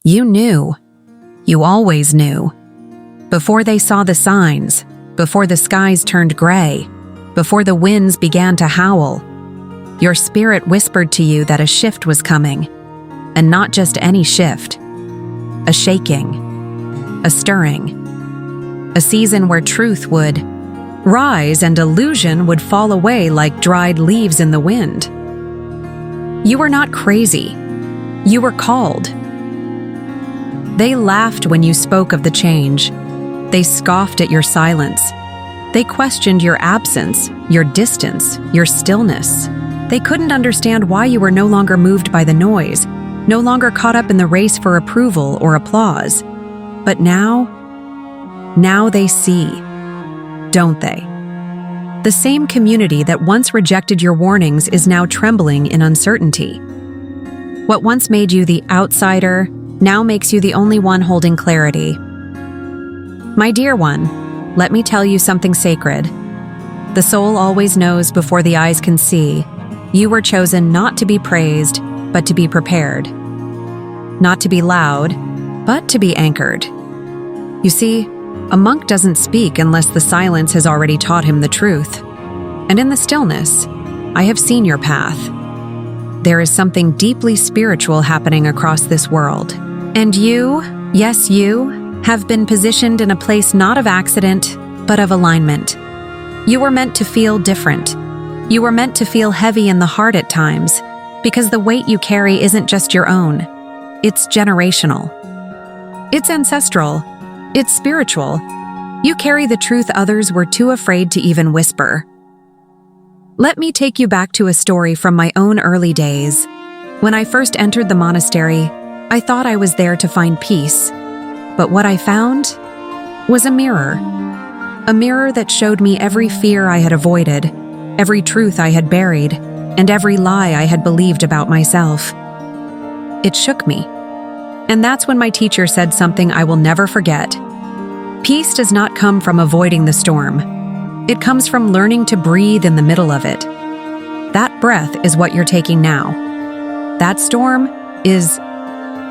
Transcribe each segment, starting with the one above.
You knew. You always knew. Before they saw the signs, before the skies turned gray, before the winds began to howl, your spirit whispered to you that a shift was coming, and not just any shift. A shaking, a stirring, a season where truth would rise and illusion would fall away like dried leaves in the wind. You were not crazy. You were called. They laughed when you spoke of the change. They scoffed at your silence. They questioned your absence, your distance, your stillness. They couldn't understand why you were no longer moved by the noise, no longer caught up in the race for approval or applause. But now they see, don't they? The same community that once rejected your warnings is now trembling in uncertainty. What once made you the outsider now makes you the only one holding clarity. My dear one, let me tell you something sacred. The soul always knows before the eyes can see. You were chosen not to be praised, but to be prepared. Not to be loud, but to be anchored. You see, a monk doesn't speak unless the silence has already taught him the truth. And in the stillness, I have seen your path. There is something deeply spiritual happening across this world. And you, yes you, have been positioned in a place not of accident, but of alignment. You were meant to feel different. You were meant to feel heavy in the heart at times, because the weight you carry isn't just your own. It's generational. It's ancestral. It's spiritual. You carry the truth others were too afraid to even whisper. Let me take you back to a story from my own early days. When I first entered the monastery, I thought I was there to find peace. But what I found was a mirror. A mirror that showed me every fear I had avoided, every truth I had buried, and every lie I had believed about myself. It shook me. And that's when my teacher said something I will never forget. Peace does not come from avoiding the storm. It comes from learning to breathe in the middle of it. That breath is what you're taking now. That storm is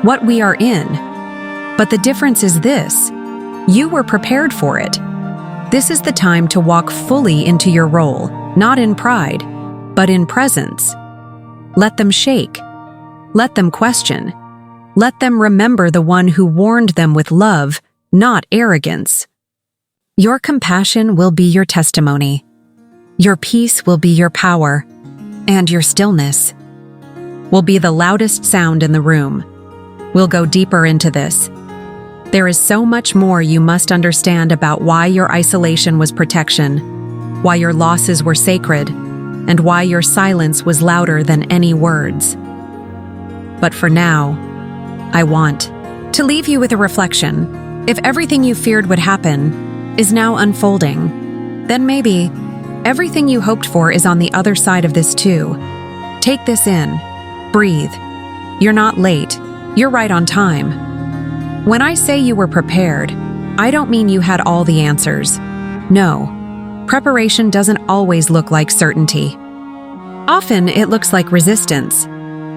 what we are in. But the difference is this: you were prepared for it. This is the time to walk fully into your role, not in pride, but in presence. Let them shake. Let them question. Let them remember the one who warned them with love, not arrogance. Your compassion will be your testimony. Your peace will be your power, and your stillness will be the loudest sound in the room. We'll go deeper into this. There is so much more you must understand about why your isolation was protection, why your losses were sacred, and why your silence was louder than any words. But for now, I want to leave you with a reflection. If everything you feared would happen is now unfolding, then maybe everything you hoped for is on the other side of this too. Take this in. Breathe. You're not late. You're right on time. When I say you were prepared, I don't mean you had all the answers. No. Preparation doesn't always look like certainty. Often it looks like resistance.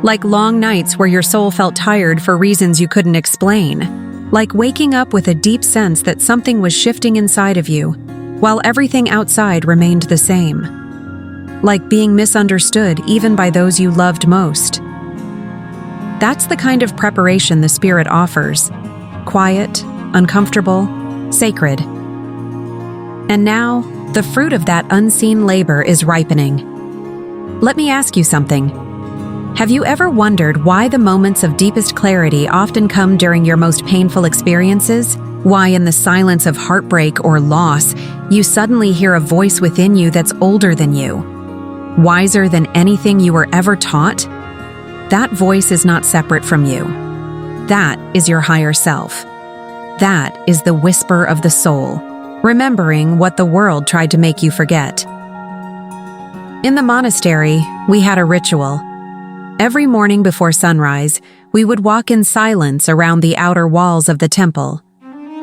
Like long nights where your soul felt tired for reasons you couldn't explain. Like waking up with a deep sense that something was shifting inside of you, while everything outside remained the same. Like being misunderstood even by those you loved most. That's the kind of preparation the Spirit offers. Quiet, uncomfortable, sacred. And now, the fruit of that unseen labor is ripening. Let me ask you something. Have you ever wondered why the moments of deepest clarity often come during your most painful experiences? Why in the silence of heartbreak or loss, you suddenly hear a voice within you that's older than you, wiser than anything you were ever taught? That voice is not separate from you. That is your higher self. That is the whisper of the soul, remembering what the world tried to make you forget. In the monastery, we had a ritual. Every morning before sunrise, we would walk in silence around the outer walls of the temple.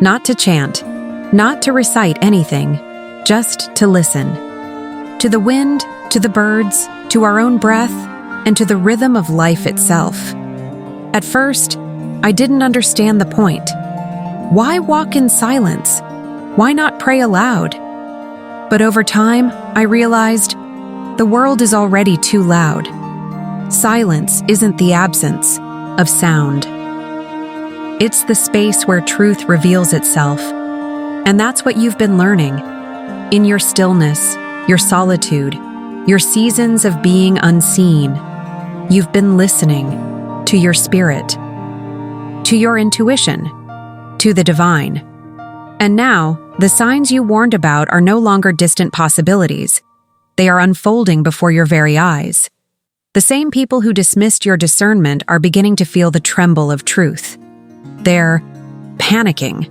Not to chant, not to recite anything, just to listen. To the wind, to the birds, to our own breath, and to the rhythm of life itself. At first, I didn't understand the point. Why walk in silence? Why not pray aloud? But over time, I realized the world is already too loud. Silence isn't the absence of sound. It's the space where truth reveals itself. And that's what you've been learning. In your stillness, your solitude, your seasons of being unseen, you've been listening to your spirit, to your intuition, to the divine. And now, the signs you warned about are no longer distant possibilities. They are unfolding before your very eyes. The same people who dismissed your discernment are beginning to feel the tremble of truth. They're panicking.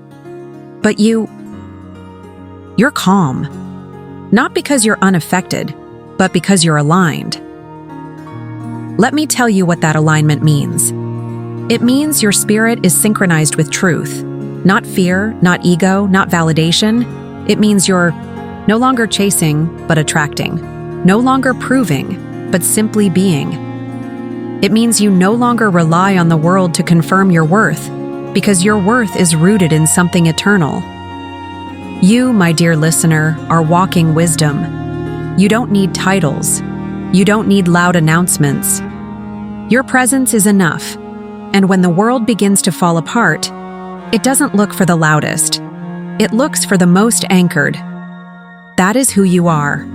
But you're calm. Not because you're unaffected, but because you're aligned. Let me tell you what that alignment means. It means your spirit is synchronized with truth. Not fear, not ego, not validation. It means you're no longer chasing, but attracting. No longer proving, but simply being. It means you no longer rely on the world to confirm your worth, because your worth is rooted in something eternal. You, my dear listener, are walking wisdom. You don't need titles. You don't need loud announcements. Your presence is enough. And when the world begins to fall apart, it doesn't look for the loudest. It looks for the most anchored. That is who you are.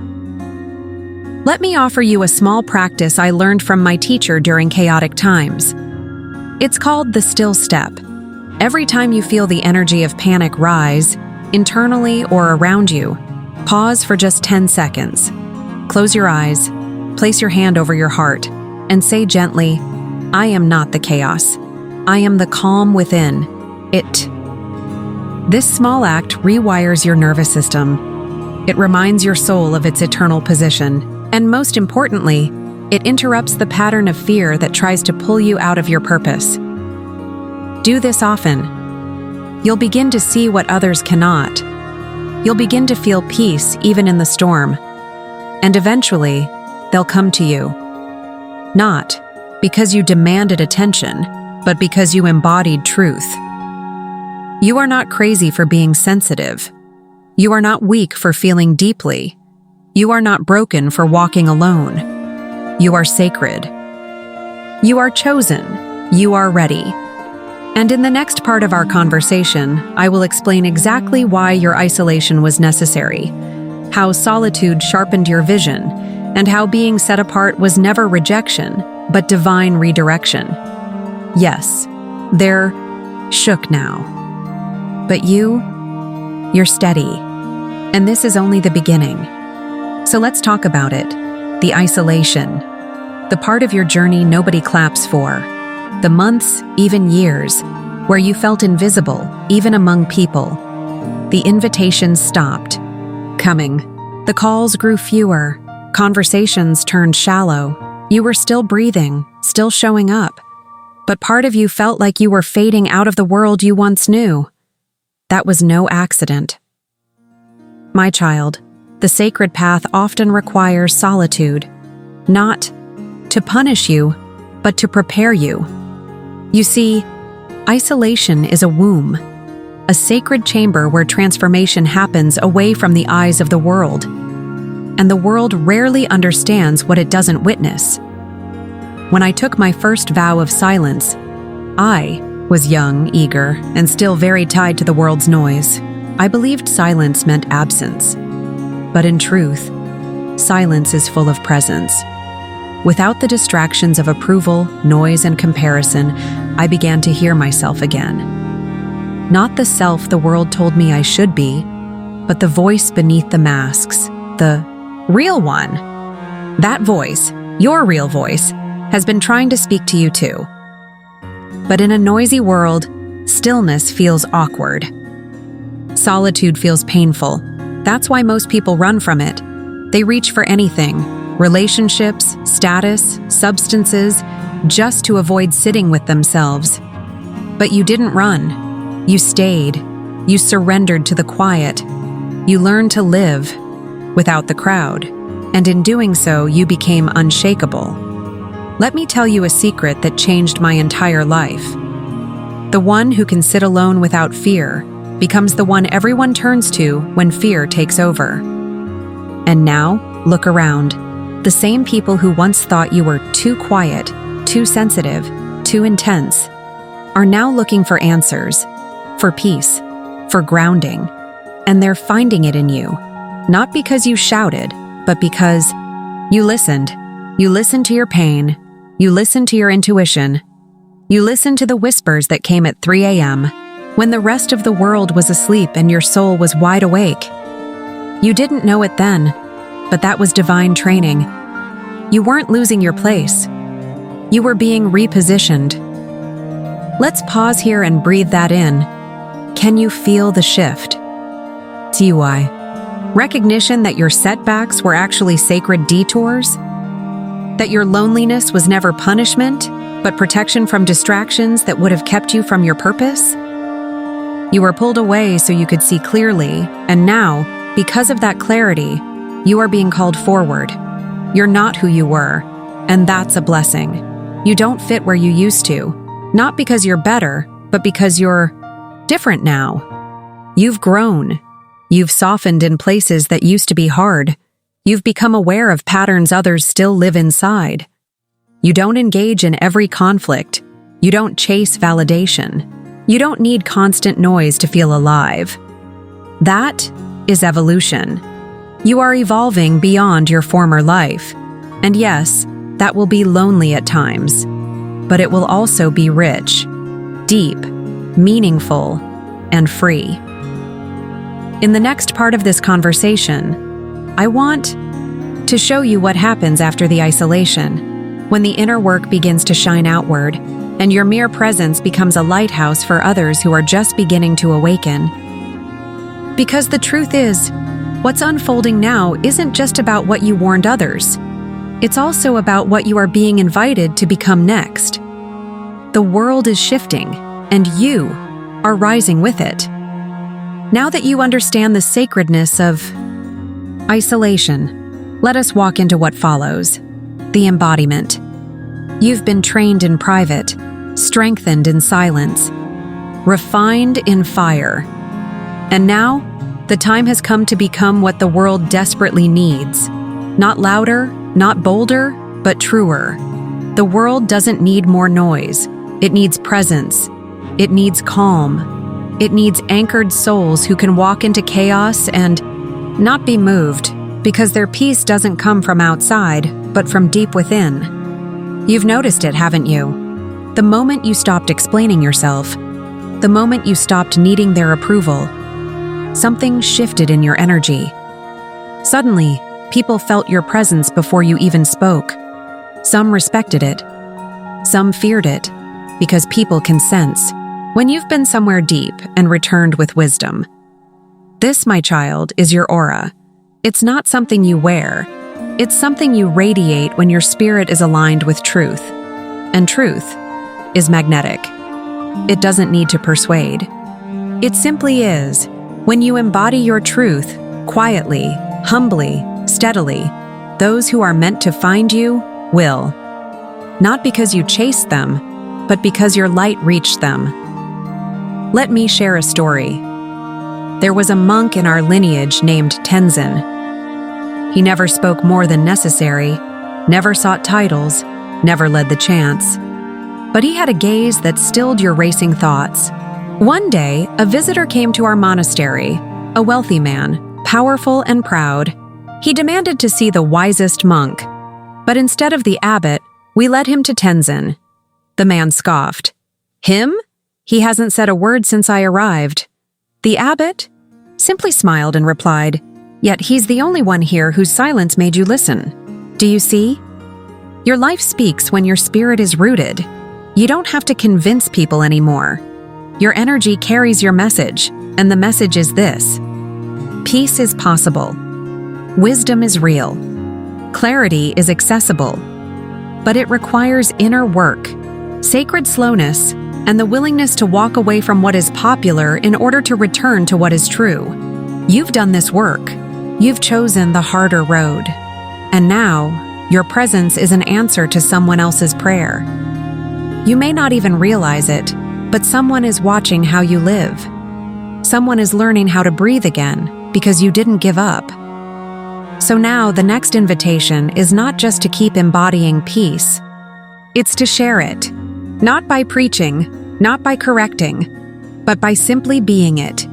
Let me offer you a small practice I learned from my teacher during chaotic times. It's called the still step. Every time you feel the energy of panic rise, internally or around you, pause for just 10 seconds. Close your eyes, place your hand over your heart, and say gently, I am not the chaos. I am the calm within. It. This small act rewires your nervous system. It reminds your soul of its eternal position. And most importantly, it interrupts the pattern of fear that tries to pull you out of your purpose. Do this often. You'll begin to see what others cannot. You'll begin to feel peace even in the storm. And eventually, they'll come to you. Not because you demanded attention, but because you embodied truth. You are not crazy for being sensitive. You are not weak for feeling deeply. You are not broken for walking alone. You are sacred. You are chosen. You are ready. And in the next part of our conversation, I will explain exactly why your isolation was necessary, how solitude sharpened your vision, and how being set apart was never rejection, but divine redirection. Yes, they're shook now. But you're steady. And this is only the beginning. So let's talk about it. The isolation. The part of your journey nobody claps for. The months, even years, where you felt invisible, even among people. The invitations stopped coming. The calls grew fewer. Conversations turned shallow. You were still breathing, still showing up. But part of you felt like you were fading out of the world you once knew. That was no accident. My child, the sacred path often requires solitude, not to punish you, but to prepare you. You see, isolation is a womb, a sacred chamber where transformation happens away from the eyes of the world. And the world rarely understands what it doesn't witness. When I took my first vow of silence, I was young, eager, and still very tied to the world's noise. I believed silence meant absence. But in truth, silence is full of presence. Without the distractions of approval, noise, and comparison, I began to hear myself again. Not the self the world told me I should be, but the voice beneath the masks, the real one. That voice, your real voice, has been trying to speak to you too. But in a noisy world, stillness feels awkward. Solitude feels painful. That's why most people run from it. They reach for anything, relationships, status, substances, just to avoid sitting with themselves. But you didn't run. You stayed. You surrendered to the quiet. You learned to live without the crowd. And in doing so, you became unshakable. Let me tell you a secret that changed my entire life. The one who can sit alone without fear becomes the one everyone turns to when fear takes over. And now, look around. The same people who once thought you were too quiet, too sensitive, too intense, are now looking for answers, for peace, for grounding. And they're finding it in you, not because you shouted, but because you listened. You listened to your pain. You listened to your intuition. You listened to the whispers that came at 3 a.m. when the rest of the world was asleep and your soul was wide awake. You didn't know it then, but that was divine training. You weren't losing your place. You were being repositioned. Let's pause here and breathe that in. Can you feel the shift? TUI. Recognition that your setbacks were actually sacred detours? That your loneliness was never punishment, but protection from distractions that would have kept you from your purpose? You were pulled away so you could see clearly, and now, because of that clarity, you are being called forward. You're not who you were, and that's a blessing. You don't fit where you used to, not because you're better, but because you're different now. You've grown. You've softened in places that used to be hard. You've become aware of patterns others still live inside. You don't engage in every conflict. You don't chase validation. You don't need constant noise to feel alive. That is evolution. You are evolving beyond your former life. And yes, that will be lonely at times, but it will also be rich, deep, meaningful, and free. In the next part of this conversation, I want to show you what happens after the isolation, when the inner work begins to shine outward, and your mere presence becomes a lighthouse for others who are just beginning to awaken. Because the truth is, what's unfolding now isn't just about what you warned others. It's also about what you are being invited to become next. The world is shifting, and you are rising with it. Now that you understand the sacredness of isolation, let us walk into what follows: the embodiment. You've been trained in private, strengthened in silence, refined in fire. And now, the time has come to become what the world desperately needs. Not louder, not bolder, but truer. The world doesn't need more noise. It needs presence. It needs calm. It needs anchored souls who can walk into chaos and not be moved, because their peace doesn't come from outside, but from deep within. You've noticed it, haven't you? The moment you stopped explaining yourself, the moment you stopped needing their approval, something shifted in your energy. Suddenly, people felt your presence before you even spoke. Some respected it. Some feared it, because people can sense when you've been somewhere deep and returned with wisdom. This, my child, is your aura. It's not something you wear. It's something you radiate when your spirit is aligned with truth. And truth is magnetic. It doesn't need to persuade. It simply is. When you embody your truth, quietly, humbly, steadily, those who are meant to find you will. Not because you chased them, but because your light reached them. Let me share a story. There was a monk in our lineage named Tenzin. He never spoke more than necessary, never sought titles, never led the chants. But he had a gaze that stilled your racing thoughts. One day, a visitor came to our monastery, a wealthy man, powerful and proud. He demanded to see the wisest monk. But instead of the abbot, we led him to Tenzin. The man scoffed. Him? He hasn't said a word since I arrived. The abbot simply smiled and replied, Yet he's the only one here whose silence made you listen. Do you see? Your life speaks when your spirit is rooted. You don't have to convince people anymore. Your energy carries your message, and the message is this: peace is possible. Wisdom is real. Clarity is accessible. But it requires inner work, sacred slowness, and the willingness to walk away from what is popular in order to return to what is true. You've done this work. You've chosen the harder road. And now, your presence is an answer to someone else's prayer. You may not even realize it, but someone is watching how you live. Someone is learning how to breathe again because you didn't give up. So now the next invitation is not just to keep embodying peace. It's to share it, not by preaching, not by correcting, but by simply being it,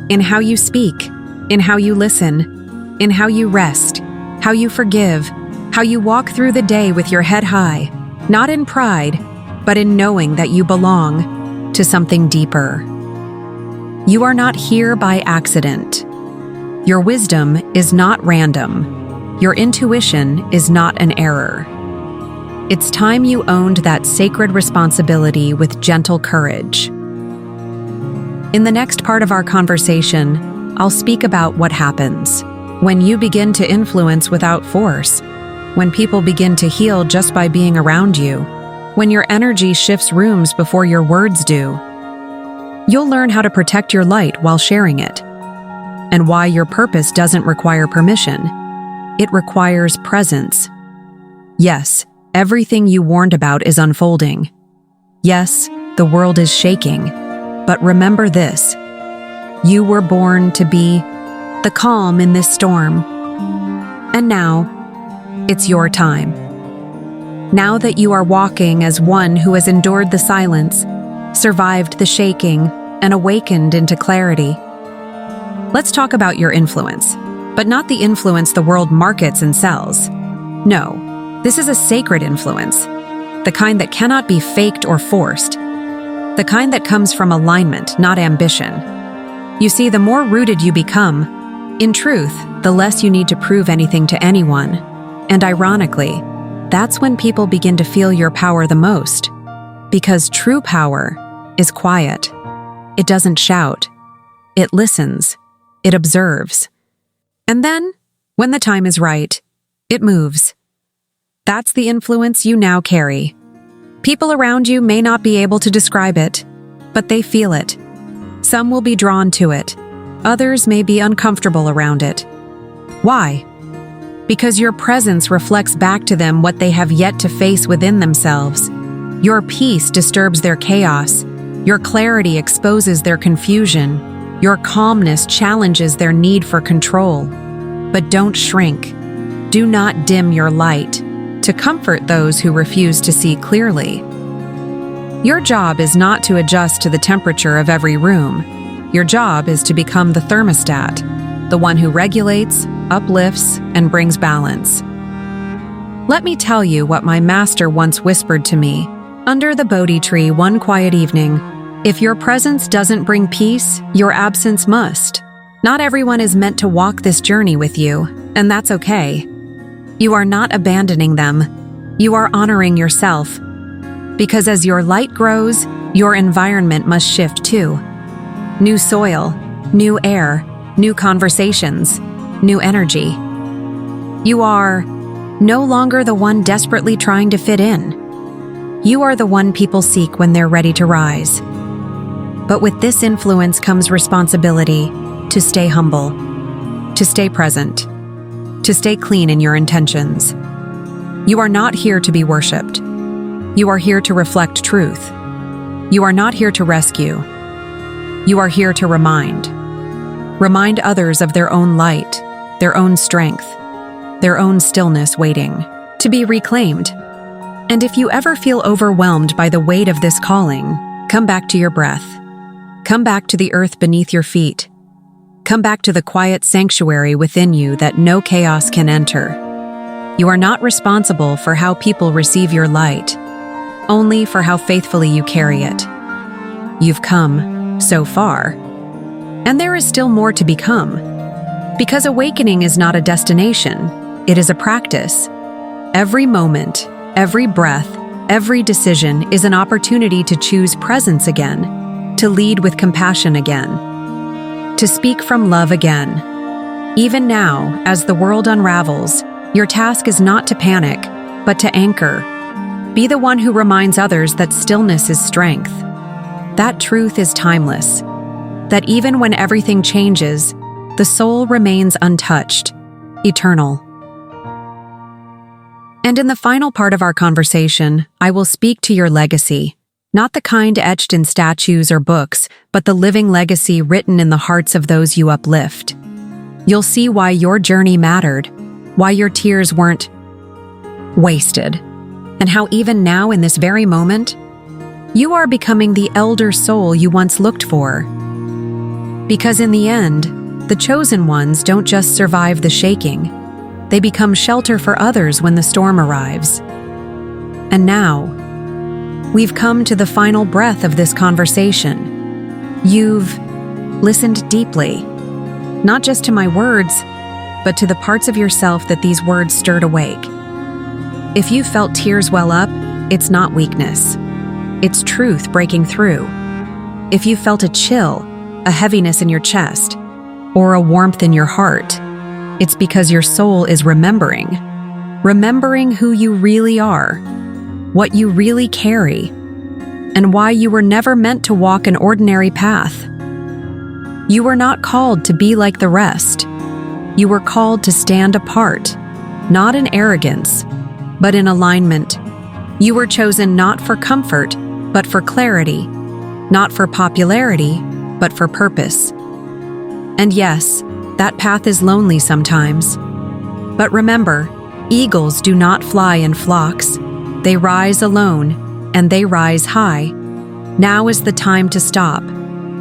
in how you speak, in how you listen, in how you rest, how you forgive, how you walk through the day with your head high, not in pride, but in knowing that you belong to something deeper. You are not here by accident. Your wisdom is not random. Your intuition is not an error. It's time you owned that sacred responsibility with gentle courage. In the next part of our conversation, I'll speak about what happens when you begin to influence without force, when people begin to heal just by being around you, when your energy shifts rooms before your words do. You'll learn how to protect your light while sharing it, and why your purpose doesn't require permission. It requires presence. Yes, everything you warned about is unfolding. Yes, the world is shaking. But remember this: you were born to be the calm in this storm. And now, it's your time. Now that you are walking as one who has endured the silence, survived the shaking, and awakened into clarity. Let's talk about your influence, but not the influence the world markets and sells. No, this is a sacred influence, the kind that cannot be faked or forced, the kind that comes from alignment, not ambition. You see, the more rooted you become, in truth, the less you need to prove anything to anyone. And ironically, that's when people begin to feel your power the most, because true power is quiet. It doesn't shout. It listens. It observes. And then, when the time is right, it moves. That's the influence you now carry. People around you may not be able to describe it, but they feel it. Some will be drawn to it. Others may be uncomfortable around it. Why? Because your presence reflects back to them what they have yet to face within themselves. Your peace disturbs their chaos. Your clarity exposes their confusion. Your calmness challenges their need for control. But don't shrink. Do not dim your light to comfort those who refuse to see clearly. Your job is not to adjust to the temperature of every room. Your job is to become the thermostat, the one who regulates, uplifts, and brings balance. Let me tell you what my master once whispered to me under the Bodhi tree one quiet evening. If your presence doesn't bring peace, your absence must. Not everyone is meant to walk this journey with you, and that's okay. You are not abandoning them. You are honoring yourself. Because as your light grows, your environment must shift too. New soil, new air, new conversations, new energy. You are no longer the one desperately trying to fit in. You are the one people seek when they're ready to rise. But with this influence comes responsibility to stay humble, to stay present, to stay clean in your intentions. You are not here to be worshipped. You are here to reflect truth. You are not here to rescue. You are here to remind. Remind others of their own light, their own strength, their own stillness waiting to be reclaimed. And if you ever feel overwhelmed by the weight of this calling, come back to your breath. Come back to the earth beneath your feet. Come back to the quiet sanctuary within you that no chaos can enter. You are not responsible for how people receive your light, only for how faithfully you carry it. You've come so far, and there is still more to become. Because awakening is not a destination, it is a practice. Every moment, every breath, every decision is an opportunity to choose presence again, to lead with compassion again, to speak from love again. Even now, as the world unravels, your task is not to panic, but to anchor. Be the one who reminds others that stillness is strength. That truth is timeless. That even when everything changes, the soul remains untouched, eternal. And in the final part of our conversation, I will speak to your legacy, Not the kind etched in statues or books, but the living legacy written in the hearts of those you uplift. You'll see why your journey mattered, why your tears weren't wasted, and how even now in this very moment, you are becoming the elder soul you once looked for. Because in the end, the chosen ones don't just survive the shaking, they become shelter for others when the storm arrives. And now, we've come to the final breath of this conversation. You've listened deeply, not just to my words, but to the parts of yourself that these words stirred awake. If you felt tears well up, it's not weakness. It's truth breaking through. If you felt a chill, a heaviness in your chest, or a warmth in your heart, it's because your soul is remembering who you really are, what you really carry, and why you were never meant to walk an ordinary path. You were not called to be like the rest. You were called to stand apart, not in arrogance, but in alignment. You were chosen not for comfort, but for clarity, not for popularity, but for purpose. And yes, that path is lonely sometimes. But remember, eagles do not fly in flocks. They rise alone, and they rise high. Now is the time to stop,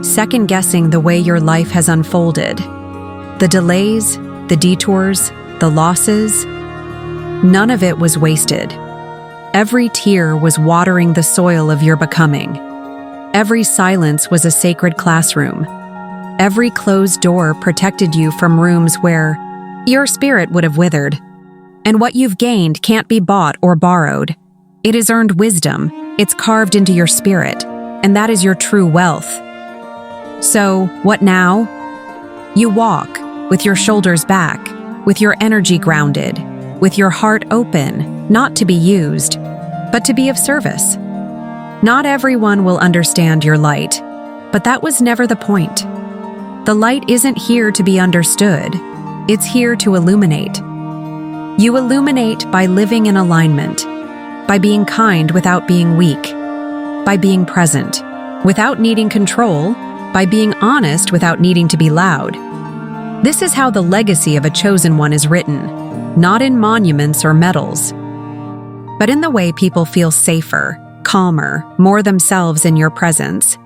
second-guessing the way your life has unfolded. The delays, the detours, the losses, none of it was wasted. Every tear was watering the soil of your becoming. Every silence was a sacred classroom. Every closed door protected you from rooms where your spirit would have withered. And what you've gained can't be bought or borrowed. It is earned wisdom, it's carved into your spirit, and that is your true wealth. So, what now? You walk, with your shoulders back, with your energy grounded, with your heart open, not to be used, but to be of service. Not everyone will understand your light, but that was never the point. The light isn't here to be understood, it's here to illuminate. You illuminate by living in alignment, by being kind without being weak, by being present, without needing control, by being honest without needing to be loud. This is how the legacy of a chosen one is written, not in monuments or medals, but in the way people feel safer, calmer, more themselves in your presence.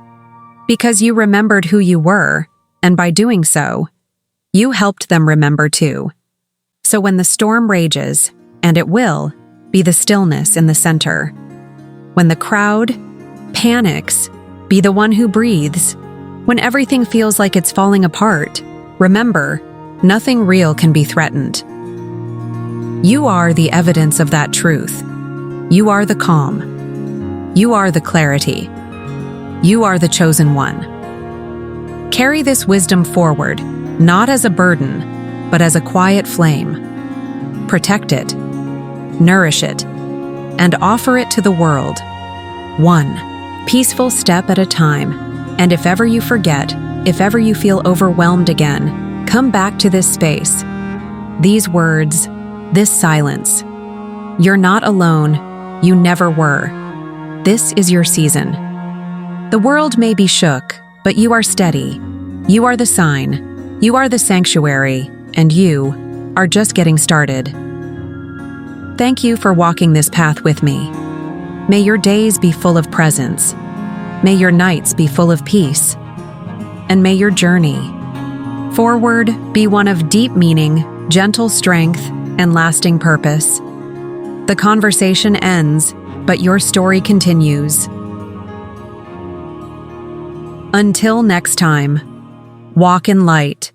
Because you remembered who you were, and by doing so, you helped them remember too. So when the storm rages, and it will, be the stillness in the center. When the crowd panics, be the one who breathes. When everything feels like it's falling apart, remember, nothing real can be threatened. You are the evidence of that truth. You are the calm. You are the clarity. You are the chosen one. Carry this wisdom forward, not as a burden, but as a quiet flame. Protect it, nourish it, and offer it to the world, one peaceful step at a time. And if ever you forget, if ever you feel overwhelmed again, come back to this space, these words, this silence. You're not alone, you never were. This is your season. The world may be shook, but you are steady. You are the sign, you are the sanctuary, and you are just getting started. Thank you for walking this path with me. May your days be full of presence. May your nights be full of peace. And may your journey forward be one of deep meaning, gentle strength, and lasting purpose. The conversation ends, but your story continues. Until next time, walk in light.